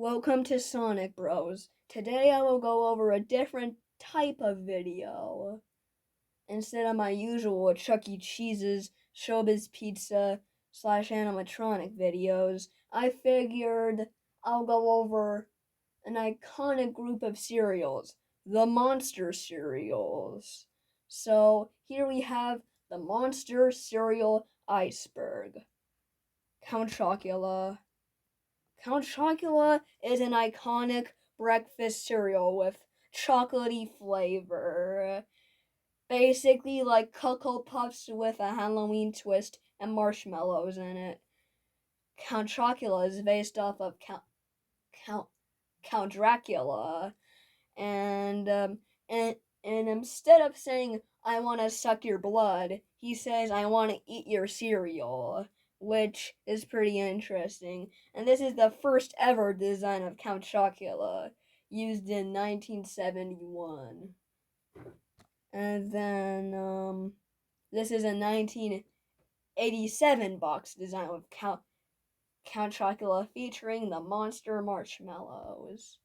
Welcome to Sonic Bros. Today I will go over a different type of video. Instead of my usual Chuck E. Cheese's Showbiz Pizza / animatronic videos, I figured I'll go over an iconic group of cereals, the Monster cereals. So here we have the Monster cereal iceberg. Count Chocula. Count Chocula is an iconic breakfast cereal with chocolatey flavor. Basically like Cocoa Puffs with a Halloween twist and marshmallows in it. Count Chocula is based off of Count, Count Dracula. And, um, and, and instead of saying, I want to suck your blood, he says, I want to eat your cereal, which is pretty interesting. And this is the first ever design of Count Chocula, used in 1971. And then, this is a 1987 box design with Count Chocula featuring the monster marshmallows.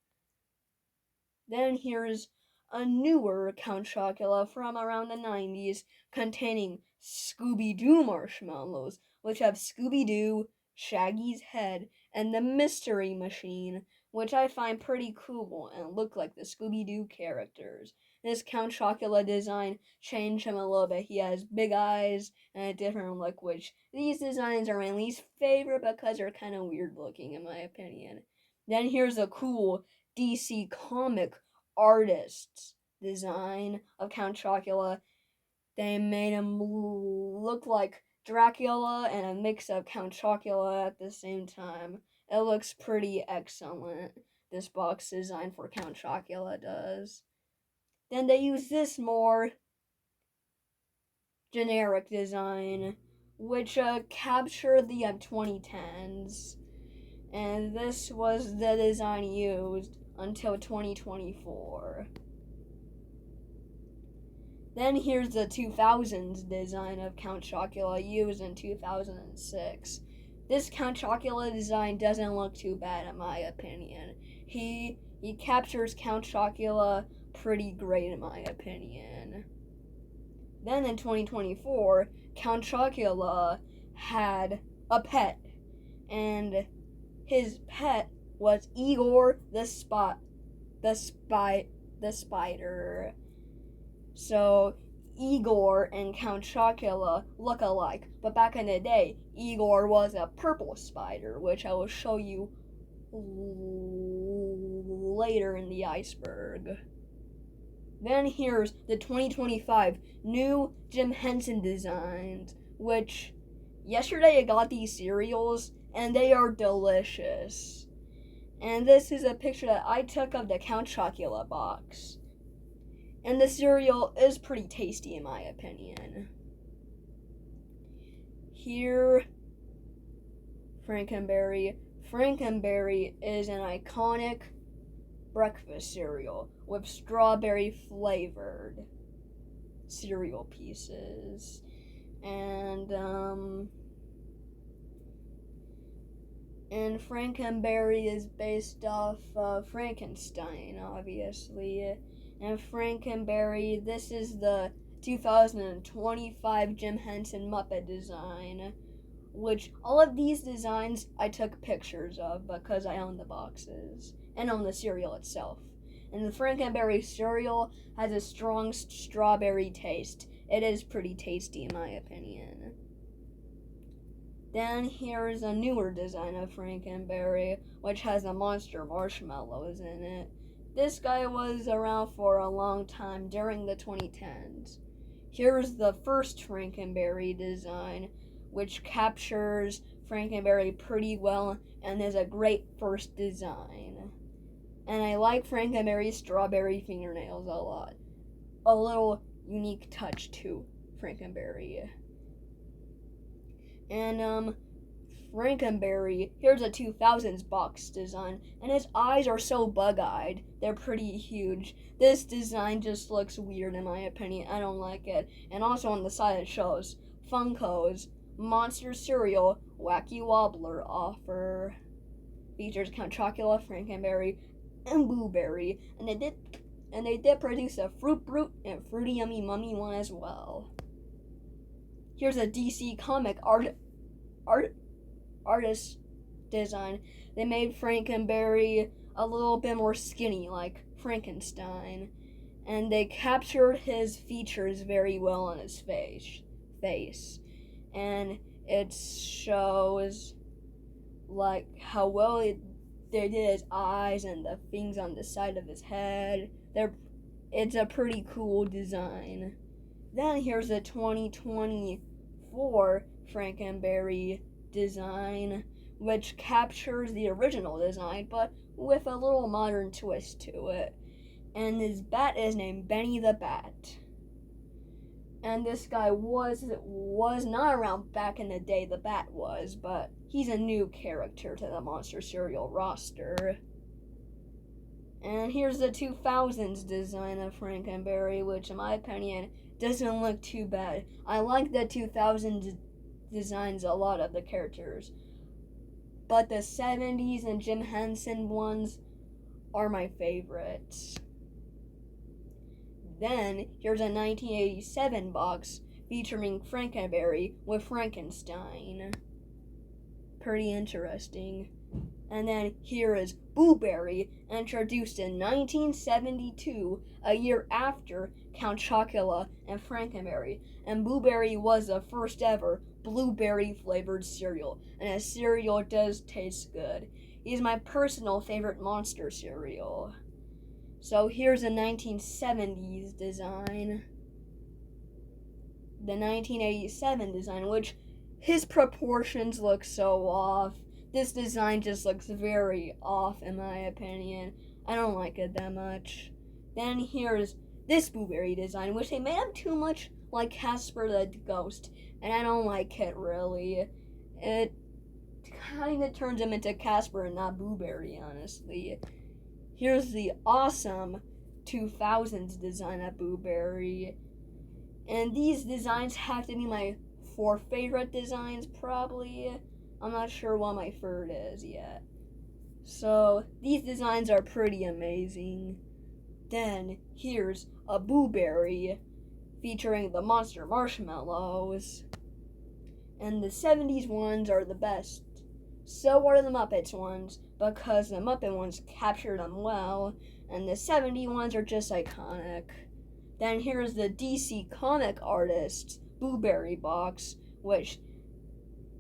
Then here's a newer Count Chocula from around the 90s containing Scooby-Doo marshmallows, which have Scooby-Doo, Shaggy's head, and the Mystery Machine, which I find pretty cool and look like the Scooby-Doo characters. This Count Chocula design changed him a little bit. He has big eyes and a different look, which these designs are my least favorite because they're kind of weird looking in my opinion. Then here's a cool DC comic artist's design of Count Chocula. They made him look like Dracula and a mix of Count Chocula at the same time. It looks pretty excellent, this box design for Count Chocula does. Then they use this more generic design, which captured the 2010s. And this was the design used until 2024. Then here's the 2000s design of Count Chocula used in 2006. This Count Chocula design doesn't look too bad in my opinion. He captures Count Chocula pretty great in my opinion. Then in 2024, Count Chocula had a pet, and his pet was Igor the spider. So Igor and Count Chocula look alike, but back in the day, Igor was a purple spider, which I will show you later in the iceberg. Then here's the 2025 new Jim Henson designs, which yesterday I got these cereals and they are delicious. And this is a picture that I took of the Count Chocula box. And the cereal is pretty tasty in my opinion. Here, Frankenberry. Frankenberry is an iconic breakfast cereal with strawberry flavored cereal pieces. And Frankenberry is based off Frankenstein, obviously. And Frankenberry, this is the 2025 Jim Henson Muppet design, which all of these designs I took pictures of because I own the boxes and own the cereal itself. And the Frankenberry cereal has a strong strawberry taste. It is pretty tasty in my opinion. Then here's a newer design of Frankenberry, which has the monster marshmallows in it. This guy was around for a long time during the 2010s. Here's the first Frankenberry design, which captures Frankenberry pretty well and is a great first design. And I like Frankenberry's strawberry fingernails a lot. A little unique touch to Frankenberry. And Frankenberry, here's a 2000s box design, and his eyes are so bug-eyed. They're pretty huge. This design just looks weird in my opinion. I don't like it. And also on the side it shows Funko's Monster Cereal Wacky Wobbler offer. features Count Chocula, Frankenberry, and Blueberry, and they did produce a Fruit Brute and Fruity Yummy Mummy one as well. Here's a DC comic artist design. They made Frankenberry a little bit more skinny, like Frankenstein, and they captured his features very well on his face, and it shows like how well they did his eyes and the things on the side of his head. It's a pretty cool design. Then here's a 2024 Frankenberry design, which captures the original design but with a little modern twist to it. And this bat is named Benny the Bat. And this guy was not around back in the day the Bat was, but he's a new character to the Monster Cereal roster. And here's the 2000s design of Frankenberry, which in my opinion doesn't look too bad. I like the 2000s designs a lot of the characters, but the 70s and Jim Henson ones are my favorites. Then here's a 1987 box featuring Frankenberry with Frankenstein. Pretty interesting. And then here is Blueberry, introduced in 1972, a year after Count Chocula and Frankenberry. And Blueberry was the first ever blueberry flavored cereal, and his cereal does taste good. He's my personal favorite monster cereal. So here's a 1970s design. The 1987 design, which his proportions look so off. This design just looks very off in my opinion. I don't like it that much. Then here's this Blueberry design, which they made him too much like Casper the Ghost, and I don't like it really. It kind of turns him into Casper and not Blueberry, honestly. Here's the awesome 2000s design of Blueberry. And these designs have to be my 4 favorite designs, probably. I'm not sure what my third is yet. So, these designs are pretty amazing. Then, here's a Blueberry featuring the monster marshmallows. And the 70s ones are the best. So are the Muppets ones, because the Muppet ones captured them well, and the 70s ones are just iconic. Then here's the DC comic artist's Blueberry box, which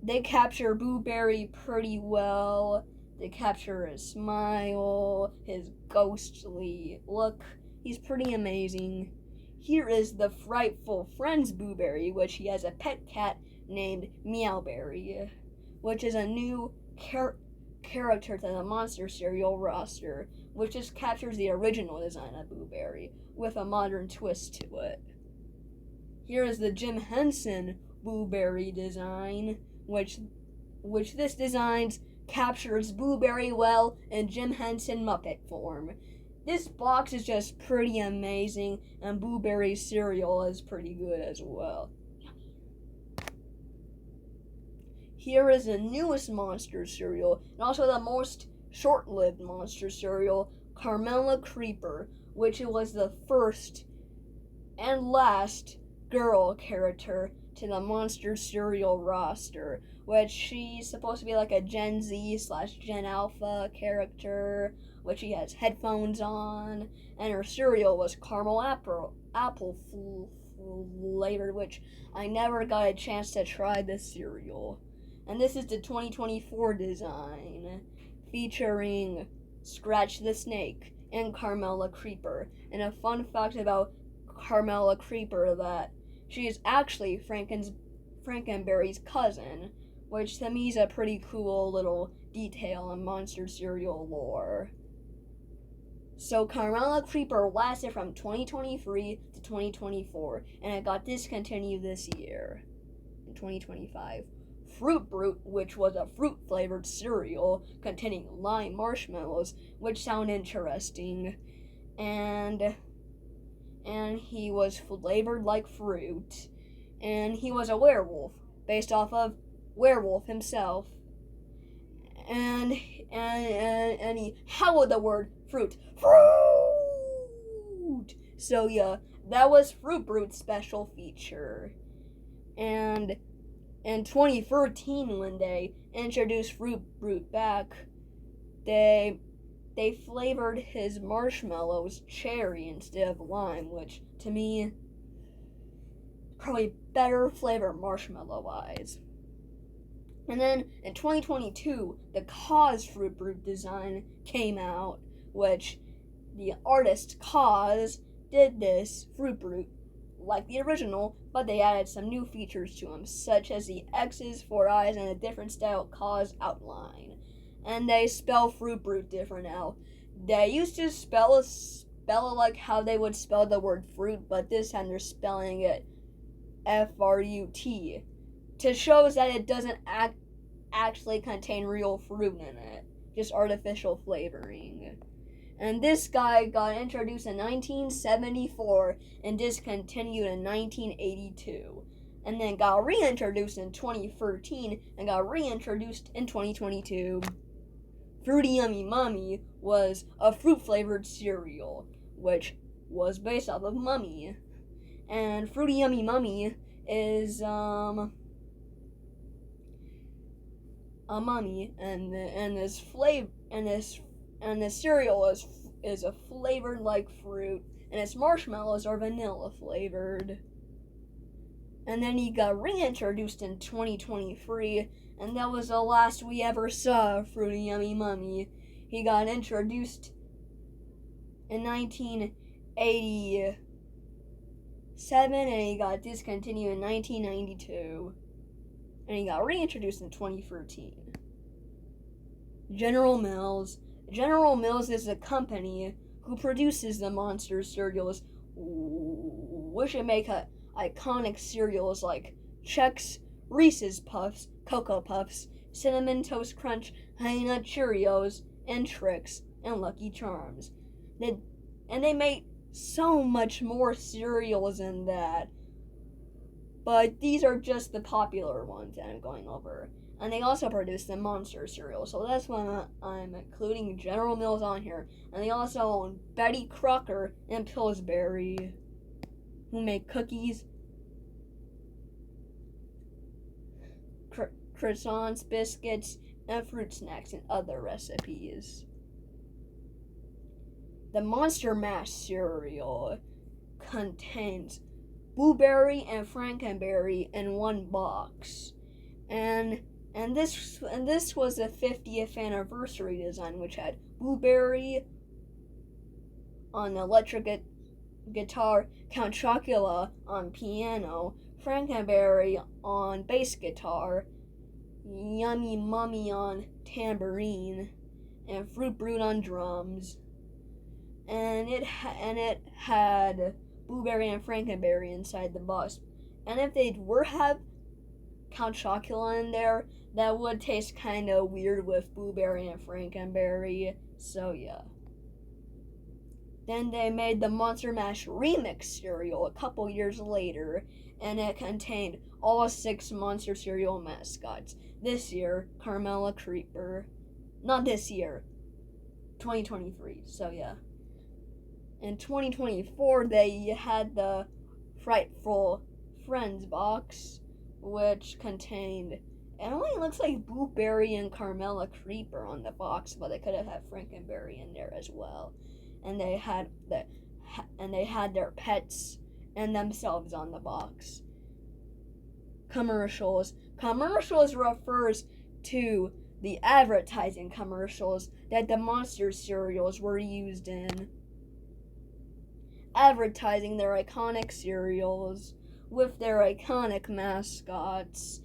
they capture Blueberry pretty well. They capture his smile, his ghostly look. He's pretty amazing. Here is the Frightful Friends Blueberry, which he has a pet cat named Meowberry, which is a new character to the Monster Cereal roster, which just captures the original design of Blueberry with a modern twist to it. Here is the Jim Henson Blueberry design, which this design captures Blueberry well in Jim Henson Muppet form. This box is just pretty amazing, and Blueberry cereal is pretty good as well. Here is the newest monster cereal, and also the most short-lived monster cereal, Carmela Creeper, which was the first and last girl character to the monster cereal roster, which she's supposed to be like a Gen Z / Gen Alpha character, which she has headphones on, and her cereal was caramel apple flavored, which I never got a chance to try this cereal. And this is the 2024 design, featuring Scratch the Snake and Carmela Creeper. And a fun fact about Carmela Creeper that she is actually Frankenberry's cousin, which to me is a pretty cool little detail in monster cereal lore. So Carmela Creeper lasted from 2023 to 2024, and it got discontinued this year, in 2025. Fruit Brute, which was a fruit-flavored cereal containing lime marshmallows, which sound interesting, and he was flavored like fruit, and he was a werewolf, based off of Werewolf himself, and and he howled the word fruit. Fruit! So yeah, that was Fruit Brute's special feature. And in 2013, when they introduced Fruit Brute back, they flavored his marshmallows cherry instead of lime, which to me probably better flavor marshmallow wise. And then in 2022, the Cause Fruit Brute design came out, which the artist Cause did this Fruit Brute like the original, but they added some new features to him, such as the X's, 4 eyes, and a different style Cause outline. And they spell Fruit Brute different now. They used to spell it like how they would spell the word fruit, but this time they're spelling it F-R-U-T, to show that it doesn't actually contain real fruit in it, just artificial flavoring. And this guy got introduced in 1974 and discontinued in 1982, and then got reintroduced in 2013 and got reintroduced in 2022. Fruity Yummy Mummy was a fruit-flavored cereal, which was based off of Mummy. And Fruity Yummy Mummy is a mummy, and this cereal is a flavored like fruit, and its marshmallows are vanilla flavored. And then he got reintroduced in 2023, and that was the last we ever saw of Fruity Yummy Mummy. He got introduced in 1987, and he got discontinued in 1992. And he got reintroduced in 2013. General Mills. General Mills is a company who produces the monster cereals, which make iconic cereals like Chex, Reese's Puffs, Cocoa Puffs, Cinnamon Toast Crunch, Honey Nut Cheerios, and Trix, and Lucky Charms. They make so much more cereals than that, but these are just the popular ones that I'm going over. And they also produce the monster cereal, so that's why I'm including General Mills on here. And they also own Betty Crocker and Pillsbury, who make cookies, croissants, biscuits, and fruit snacks and other recipes. The Monster Mash cereal contains blueberry and Frankenberry in one box, and this was the 50th anniversary design, which had blueberry on electric guitar, Count Chocula on piano, Frankenberry on bass guitar, Yummy Mummy on tambourine, and Fruit Brute on drums. And it had blueberry and Frankenberry inside the box. And if they were have Count Chocula in there, that would taste kind of weird with blueberry and Frankenberry. So yeah. Then they made the Monster Mash Remix cereal a couple years later, and it contained all 6 Monster cereal mascots. This year, Carmela Creeper. Not this year, 2023. So yeah. In 2024, they had the Frightful Friends box, which contained, it only looks like Blueberry and Carmela Creeper on the box, but they could have had Frankenberry in there as well. And they had their pets and themselves on the box. Commercials. Commercials refers to the advertising commercials that the Monster cereals were used in, advertising their iconic cereals with their iconic mascots,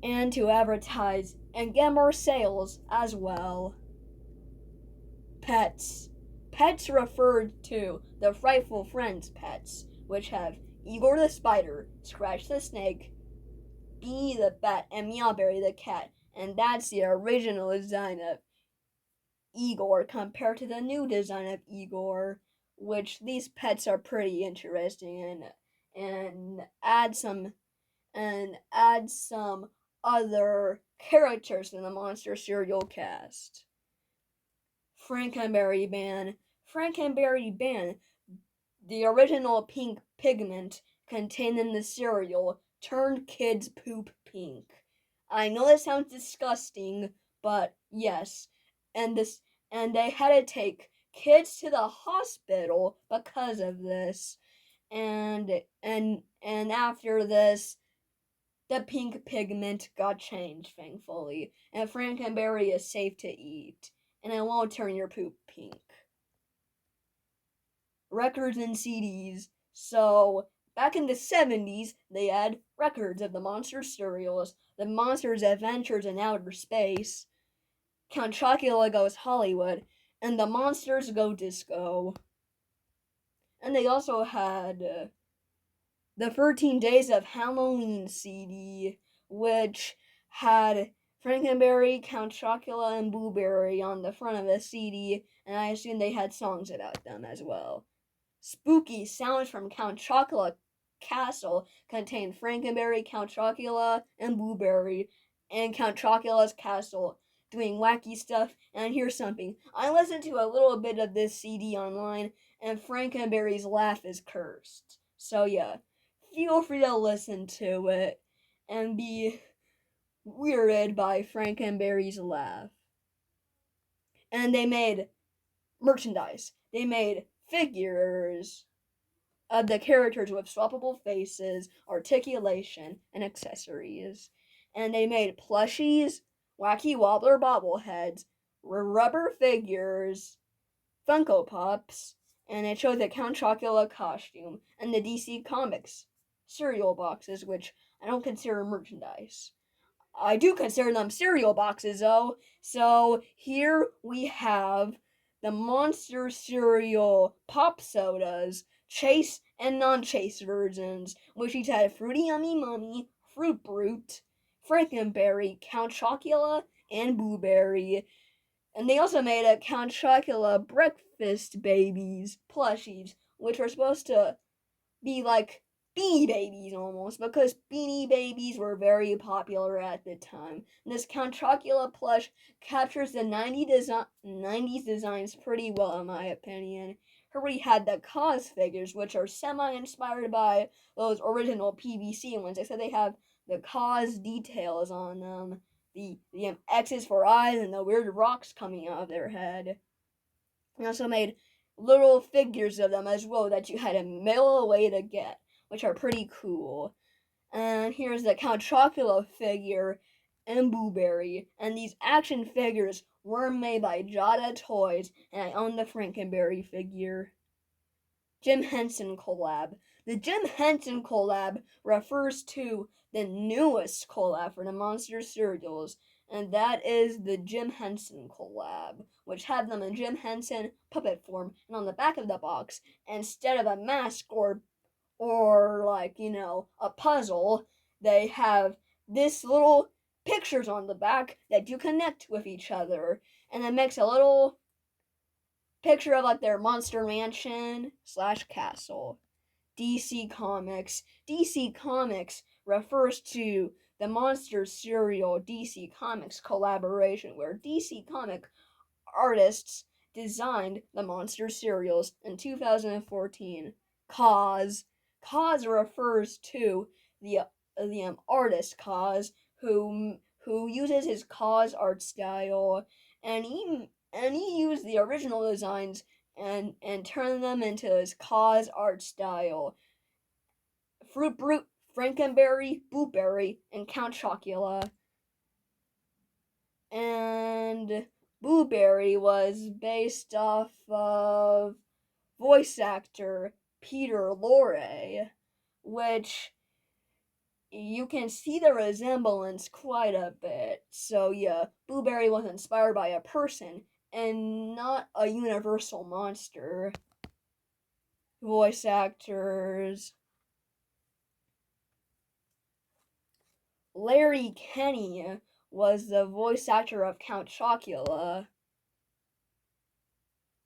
and to advertise and get more sales as well. Pets. Pets referred to the Frightful Friends pets, which have Igor the Spider, Scratch the Snake, Bee the Bat, and Meowberry the Cat. And that's the original design of Igor compared to the new design of Igor, which these pets are pretty interesting, and add some other Characters in the Monster cereal cast. Frankenberry ban. Frankenberry ban. The original pink pigment contained in the cereal turned kids' poop pink. I know that sounds disgusting, but yes. And they had to take kids to the hospital because of this. And after this, the pink pigment got changed, thankfully. And Frankenberry is safe to eat. And it won't turn your poop pink. Records and CDs. So, back in the 70s, they had records of the Monster cereals, the Monsters' Adventures in Outer Space, Count Chocula Goes Hollywood, and the Monsters Go Disco. And they also had the 13 Days of Halloween CD, which had Frankenberry, Count Chocula, and Blueberry on the front of the CD, and I assume they had songs about them as well. Spooky sounds from Count Chocula Castle contain Frankenberry, Count Chocula, and Blueberry, and Count Chocula's castle doing wacky stuff. And here's something. I listened to a little bit of this CD online, and Frankenberry's laugh is cursed. So yeah, feel free to listen to it and be weirded by Frankenberry's laugh. And they made merchandise. They made figures of the characters with swappable faces, articulation, and accessories. And they made plushies, wacky wobbler bobbleheads, rubber figures, Funko Pops, and it showed the Count Chocula costume and the DC Comics cereal boxes, which I don't consider merchandise. I do consider them cereal boxes, though. So here we have the Monster cereal pop sodas, chase and non-chase versions, which each had Fruity Yummy Mummy, Fruit Brute, Frankenberry, Count Chocula, and Blueberry. And they also made a Count Chocula breakfast babies plushies, which were supposed to be like Beanie Babies almost, because Beanie Babies were very popular at the time. And this Count Chocula plush captures the 90s designs pretty well, in my opinion. He had the Cause figures, which are semi-inspired by those original PVC ones, except they have the Cause details on them. The X's for eyes and the weird rocks coming out of their head. He also made little figures of them as well that you had to mail away to get, which are pretty cool. And here's the Count Chocula figure and Blueberry. And these action figures were made by Jada Toys, and I own the Frankenberry figure. Jim Henson collab. The Jim Henson collab refers to the newest collab for the Monster cereals, and that is the Jim Henson collab, which had them in Jim Henson puppet form, and on the back of the box, instead of a mask or like, a puzzle, they have this little pictures on the back that you connect with each other, and it makes a little picture of like their monster mansion / castle. DC Comics. DC Comics refers to the Monster cereal DC Comics collaboration, where DC Comic artists designed the Monster cereals in 2014. Cause. Cause refers to the artist Cause, who uses his Cause art style, and he used the original designs and turned them into his Cause art style. Fruit Brute, Frankenberry, Blueberry, and Count Chocula. And Blueberry was based off of voice actor Peter Lorre, which you can see the resemblance quite a bit. So yeah, Blueberry was inspired by a person and not a universal monster. Voice actors. Larry Kenny was the voice actor of Count Chocula.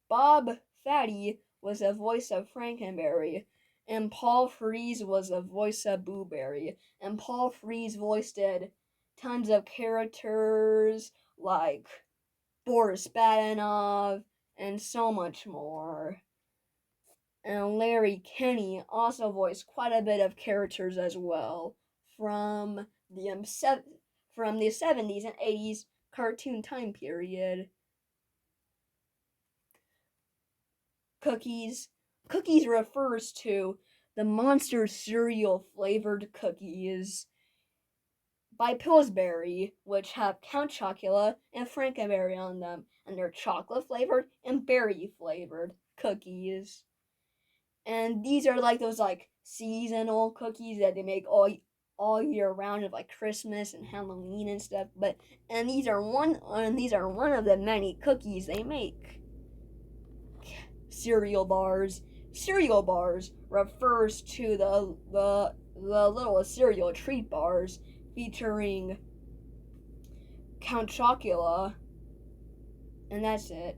Bob Fatty was the voice of Frankenberry, and Paul Frees was the voice of Blueberry. And Paul Frees voiced tons of characters like Boris Badenov and so much more. And Larry Kenney also voiced quite a bit of characters as well from from the 70s and 80s cartoon time period. Cookies. Cookies refers to the Monster cereal flavored cookies by Pillsbury, which have Count Chocula and Frankenberry on them, and they're chocolate flavored and berry flavored cookies. And these are like those like seasonal cookies that they make all year round of like Christmas and Halloween and stuff. And these are one of the many cookies they make. Cereal bars. Cereal bars refers to the little cereal treat bars featuring Count Chocula, and that's it.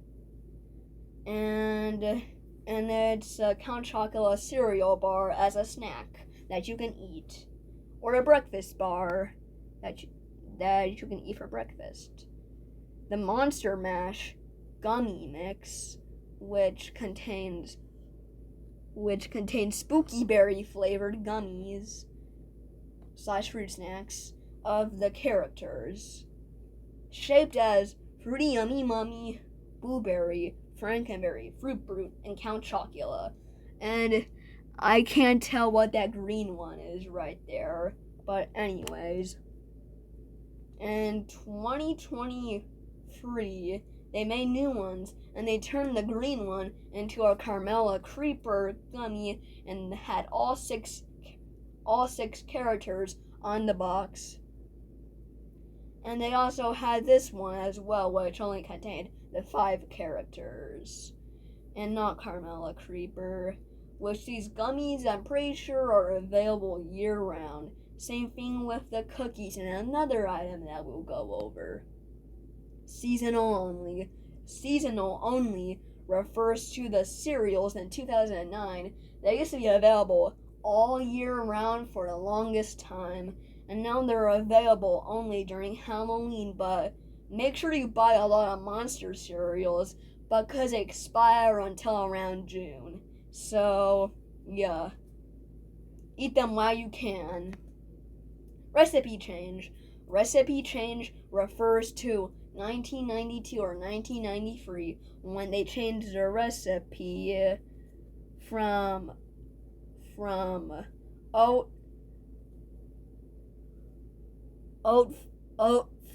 And it's a Count Chocula cereal bar as a snack that you can eat, or a breakfast bar that you can eat for breakfast. The Monster Mash gummy mix, which contains spooky berry flavored gummies / fruit snacks of the characters, shaped as Fruity Yummy Mummy, Blueberry, Frankenberry, Fruit Brute, and Count Chocula. And I can't tell what that green one is right there. But anyways, in 2023, they made new ones, and they turned the green one into a Carmela Creeper gummy and had all six characters on the box. And they also had this one as well, which only contained the 5 characters, and not Carmela Creeper. Which these gummies, I'm pretty sure, are available year round. Same thing with the cookies, and another item that we'll go over. Seasonal only. Seasonal only refers to the cereals in 2009 that used to be available all year round for the longest time, and now they're available only during Halloween. But make sure you buy a lot of Monster cereals because they expire until around June. So, yeah. Eat them while you can. Recipe change. Recipe change refers to 1992 or 1993 when they changed the recipe from oat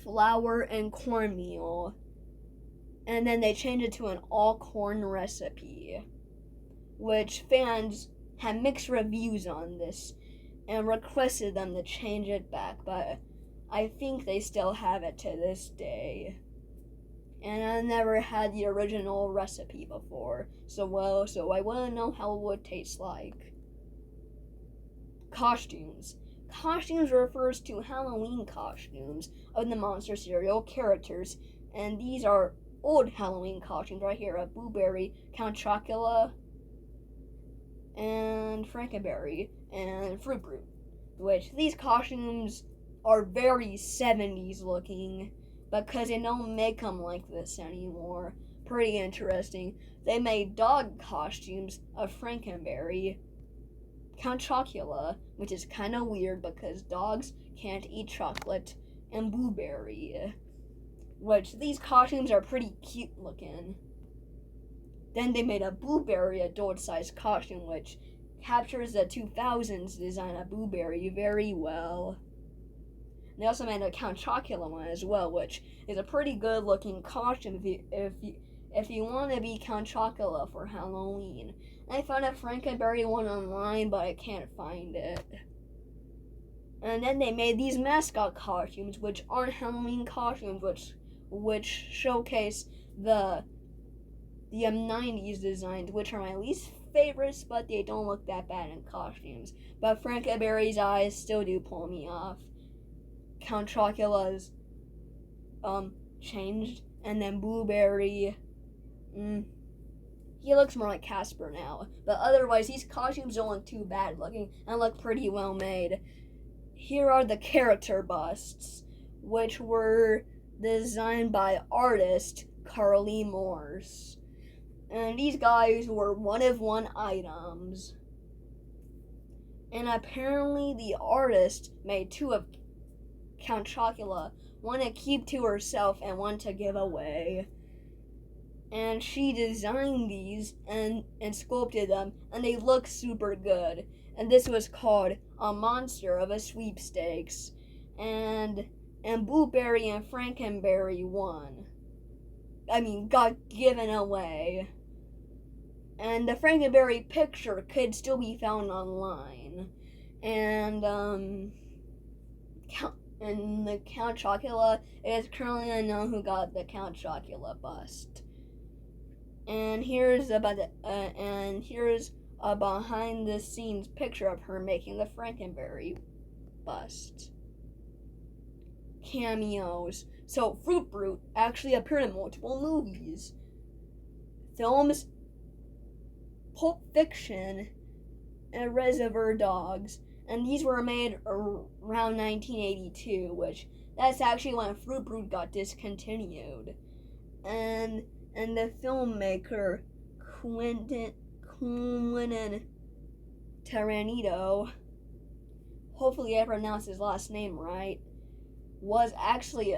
flour and cornmeal, and then they changed it to an all corn recipe, which fans had mixed reviews on this and requested them to change it back, but I think they still have it to this day. And I never had the original recipe before, so I wouldn't know how it would taste like. Costumes. Costumes refers to Halloween costumes of the Monster cereal characters, and these are old Halloween costumes right here of Blueberry, Count Chocula, and Frankenberry, and Fruit Brute, which these costumes are very 70s looking because they don't make them like this anymore. Pretty interesting. They made dog costumes of Frankenberry, Count Chocula, which is kind of weird because dogs can't eat chocolate, and Blueberry, which these costumes are pretty cute looking. Then they made a Blueberry adult-sized costume, which captures the 2000s design of Blueberry very well. They also made a Count Chocula one as well, which is a pretty good-looking costume if you want to be Count Chocula for Halloween. I found a Frankenberry one online, but I can't find it. And then they made these mascot costumes, which aren't Halloween costumes, which showcase the 90s designs, which are my least favorites, but they don't look that bad in costumes. But Frankenberry's eyes still do pull me off. Count Chocula's changed, and then Blueberry, he looks more like Casper now. But otherwise, these costumes don't look too bad looking and look pretty well made. Here are the character busts, which were designed by artist Carly Morse. And these guys were one-of-one items. And apparently the artist made two of Count Chocula, one to keep to herself and one to give away. And she designed these and sculpted them, and they look super good. And this was called a monster of a sweepstakes. And Blueberry and Frankenberry won. Got given away. And the Frankenberry picture could still be found online. And the Count Chocula, it is currently unknown who got the Count Chocula bust. And here's a behind the scenes picture of her making the Frankenberry bust. Cameos. So Fruit Brute actually appeared in multiple movies. Films Pulp Fiction and Reservoir Dogs. And these were made around 1982, which that's actually when Fruit Brute got discontinued. And the filmmaker Quentin Tarantino, hopefully I pronounced his last name right, was actually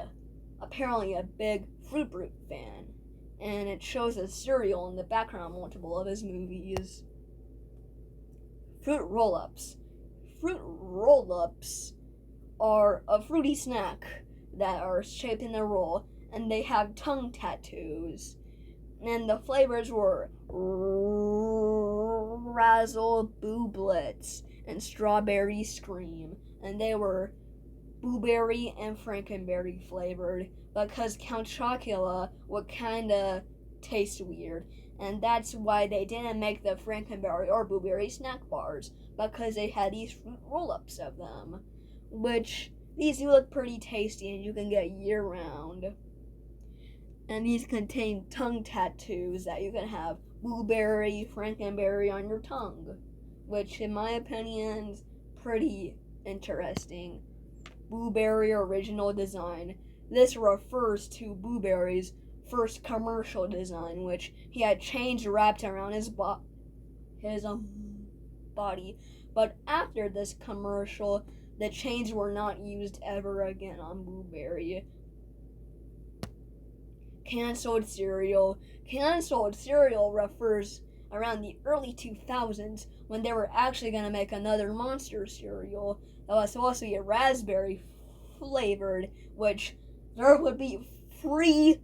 apparently a big Fruit Brute fan. And it shows a cereal in the background multiple of his movies. Fruit roll-ups. Fruit roll-ups are a fruity snack that are shaped in a roll, and they have tongue tattoos. And the flavors were Razzle Booblets and Strawberry Scream. And they were blueberry and Frankenberry flavored because Count Chocula would kinda taste weird. And that's why they didn't make the Frankenberry or blueberry snack bars, because they had these fruit roll-ups of them, which these do look pretty tasty and you can get year-round. And these contain tongue tattoos that you can have blueberry, Frankenberry on your tongue, which in my opinion is pretty interesting. Blueberry original design. This refers to Blueberry's first commercial design, which he had chains wrapped around his body. But after this commercial, the chains were not used ever again on Blueberry. Cancelled cereal. Cancelled cereal refers around the early 2000s when they were actually going to make another monster cereal that was supposed to be raspberry flavored, which there would be 3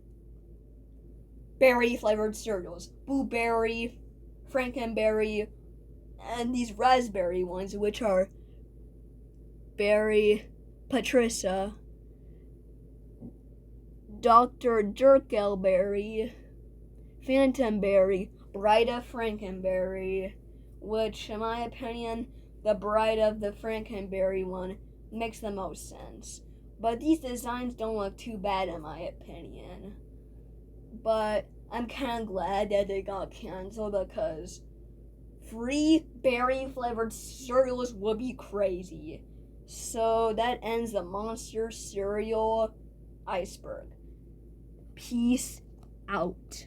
berry flavored cereals: Blueberry, Frankenberry, and these raspberry ones, which are Berry Patricia, Dr. Dirkelberry, Phantomberry, Bride of Frankenberry, which in my opinion, the Bride of the Frankenberry one makes the most sense. But these designs don't look too bad in my opinion. But I'm kind of glad that they got canceled because free berry flavored cereals would be crazy. So that ends the monster cereal iceberg. Peace out.